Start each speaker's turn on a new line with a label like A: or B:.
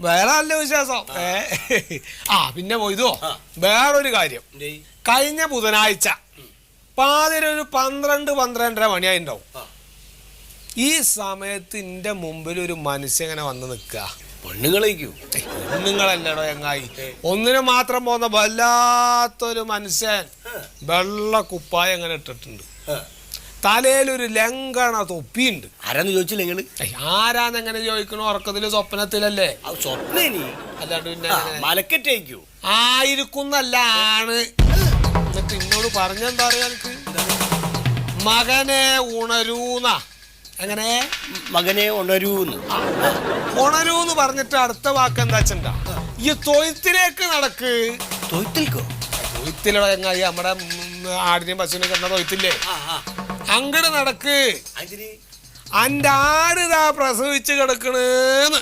A: വേറെ നല്ല വിശ്വാസം പിന്നെ പോയതോ വേറൊരു കാര്യം കഴിഞ്ഞ ബുധനാഴ്ച പാതിരൊരു 12-12:30 മണിയായിണ്ടാവും. ഈ സമയത്ത് എന്റെ മുമ്പിൽ ഒരു മനുഷ്യൻ ഇങ്ങനെ വന്ന് നിൽക്കുക. പെണ്ണുങ്ങളല്ലടോ ചങ്ങായി, ഒന്നിനു മാത്രം പോകുന്ന വല്ലാത്തൊരു മനുഷ്യൻ. വെള്ള കുപ്പായം അങ്ങനെ ഇട്ടിട്ടുണ്ട്, തലയിലൊരു ലങ്കണ തൊപ്പിയുണ്ട്.
B: ആരാന്ന് ചോദിച്ചില്ല നിങ്ങള്?
A: ആരാന്ന് എങ്ങനെ ചോദിക്കണു? ഉറക്കത്തില് സ്വപ്നത്തിലല്ലേ?
B: അല്ലാണ്ട് പിന്നെ
A: ആയിരിക്കുന്നല്ല ആണ്. എന്നിട്ട് എന്നോട് പറഞ്ഞെന്താ അറിയാ എനിക്ക്? മകനെ ഉണരൂന്ന. എങ്ങനെ
B: മകനെ ഉണരൂന്ന്?
A: ഉണരൂന്ന് പറഞ്ഞിട്ട് അടുത്ത വാക്ക് എന്താ വെച്ചാ, ഈ തൊഴുത്തിലേക്ക് നടക്ക്.
B: തൊഴുത്തിൽക്കോ?
A: തൊഴുത്തിലോ ചങ്ങായി, നമ്മുടെ ആടിനെയും പശുവിനെയും കണ്ട തൊഴുത്തില്ലേ, അങ്ങട് നടക്ക്. അന്റെ ആടിതാ പ്രസവിച്ച് കിടക്കണേന്ന്.